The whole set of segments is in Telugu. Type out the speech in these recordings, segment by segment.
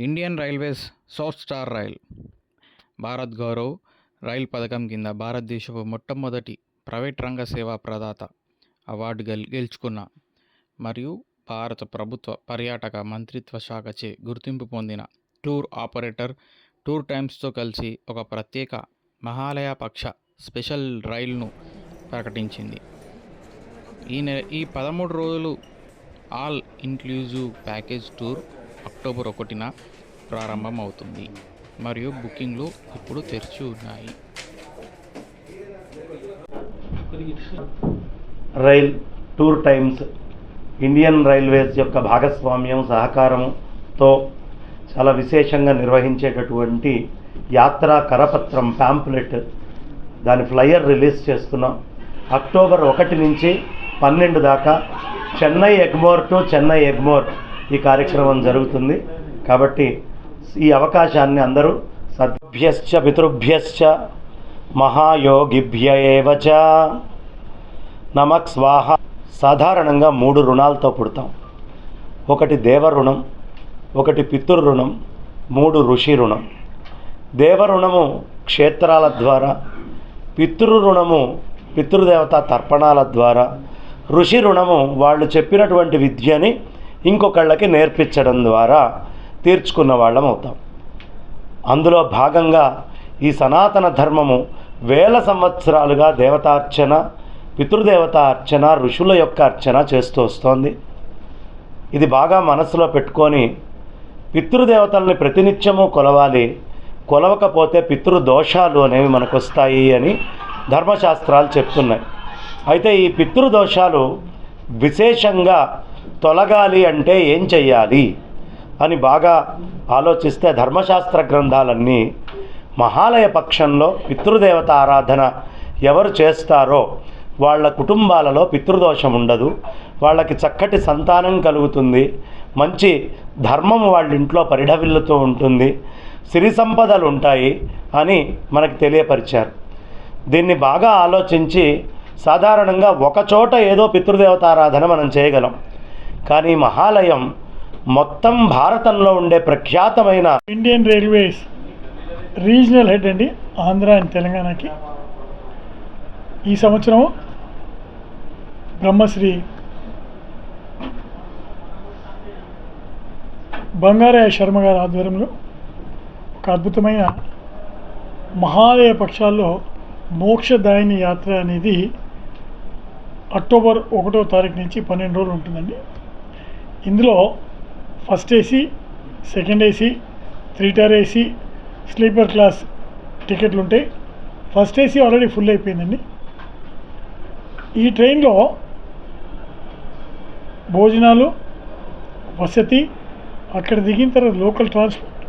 Indian railways south star rail Bharat Gaurav rail పథకం కింద భారతదేశపు మొట్టమొదటి ప్రైవేట్ రంగ సేవా ప్రదాత అవార్డు గెలుచుకున్న మరియు భారత ప్రభుత్వ పర్యాటక మంత్రిత్వ శాఖచే గుర్తింపు పొందిన టూర్ ఆపరేటర్ టూర్ టైమ్స్తో కలిసి ఒక ప్రత్యేక మహాలయ పక్ష స్పెషల్ రైలును ప్రకటించింది. ఈ 13 రోజులు all inclusive package tour October 1న ప్రారంభం అవుతుంది మరియు బుకింగ్లు ఇప్పుడు తెరిచి ఉన్నాయి. Rail tour times Indian railways యొక్క భాగస్వామ్యం సహకారంతో చాలా విశేషంగా నిర్వహించేటటువంటి యాత్రా కరపత్రం ప్యాంప్లెట్ దాని ఫ్లయర్ రిలీజ్ చేస్తున్నాం. అక్టోబర్ 1 నుంచి 12 దాకా చెన్నై ఎగ్మోర్ టు చెన్నై ఎగ్మోర్ ఈ కార్యక్రమం జరుగుతుంది. కాబట్టి ఈ అవకాశాన్ని అందరూ సద్భ్యశ్చ పితృభ్యశ్చ మహాయోగిభ్య ఏవ చ నమక్ స్వాహ. సాధారణంగా 3 రుణాలతో పుడతాం. ఒకటి దేవ రుణం, ఒకటి పితృ రుణం, 3 ఋషి రుణం. దేవ రుణము క్షేత్రాల ద్వారా, పితృ రుణము పితృదేవతా తర్పణాల ద్వారా, ఋషి రుణము వాళ్ళు చెప్పినటువంటి విద్యని ఇంకొకళ్ళకి నేర్పించడం ద్వారా తీర్చుకున్న వాళ్ళం అవుతాం. అందులో భాగంగా ఈ సనాతన ధర్మము వేల సంవత్సరాలుగా దేవతార్చన, పితృదేవతా అర్చన, ఋషుల యొక్క అర్చన చేస్తూ వస్తోంది. ఇది బాగా మనసులో పెట్టుకొని పితృదేవతల్ని ప్రతినిత్యము కొలవాలి. కొలవకపోతే పితృదోషాలు అనేవి మనకు వస్తాయి అని ధర్మశాస్త్రాలు చెప్తున్నాయి. అయితే ఈ పితృదోషాలు విశేషంగా తొలగాలి అంటే ఏం చెయ్యాలి అని బాగా ఆలోచిస్తే ధర్మశాస్త్ర గ్రంథాలన్నీ మహాలయ పక్షంలో పితృదేవత ఆరాధన ఎవరు చేస్తారో వాళ్ళ కుటుంబాలలో పితృదోషం ఉండదు, వాళ్ళకి చక్కటి సంతానం కలుగుతుంది, మంచి ధర్మం వాళ్ళ ఇంట్లో పరిఢవిల్లుతూ ఉంటుంది, సిరి సంపదలు ఉంటాయి అని మనకు తెలియపరిచారు. దీన్ని బాగా ఆలోచించి సాధారణంగా ఒకచోట ఏదో పితృదేవతారాధన మనం చేయగలం. కానీ మహాలయం మొత్తం భారతంలో ఉండే ప్రఖ్యాతమైన ఇండియన్ రైల్వేస్ రీజనల్ హెడ్ అండి, ఆంధ్ర అండ్ తెలంగాణకి. ఈ సంవత్సరం బ్రహ్మశ్రీ బంగారయ్య శర్మ గారి ఆధ్వర్యంలో ఒక అద్భుతమైన మహాలయ పక్షాల్లో మోక్షదాయిని యాత్ర అనేది అక్టోబర్ 1వ తారీఖు నుంచి 12 రోజులు ఉంటుందండి. ఇందులో first AC, second AC, 3 tier AC, sleeper class టికెట్లు ఉంటాయి. ఫస్ట్ ఏసీ ఆల్రెడీ ఫుల్ అయిపోయిందండి. ఈ ట్రైన్లో భోజనాలు, వసతి, అక్కడ దిగిన తర్వాత లోకల్ ట్రాన్స్పోర్ట్,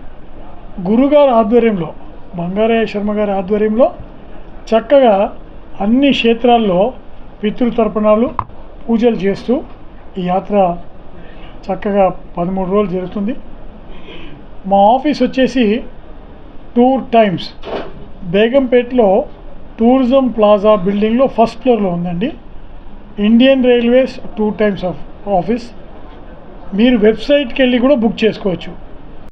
గురుగారు ఆధ్వర్యంలో బంగారయ్య శర్మ గారి ఆధ్వర్యంలో చక్కగా అన్ని క్షేత్రాల్లో పితృతర్పణాలు, పూజలు చేస్తూ ఈ యాత్ర చక్కగా 13 రోజులు జరుగుతుంది. మా ఆఫీస్ వచ్చేసి టూర్ టైమ్స్ బేగంపేటలో టూరిజం ప్లాజా బిల్డింగ్లో ఫస్ట్ ఫ్లోర్లో ఉందండి. Indian railways tour times office. మీరు వెబ్సైట్కి వెళ్ళి కూడా బుక్ చేసుకోవచ్చు.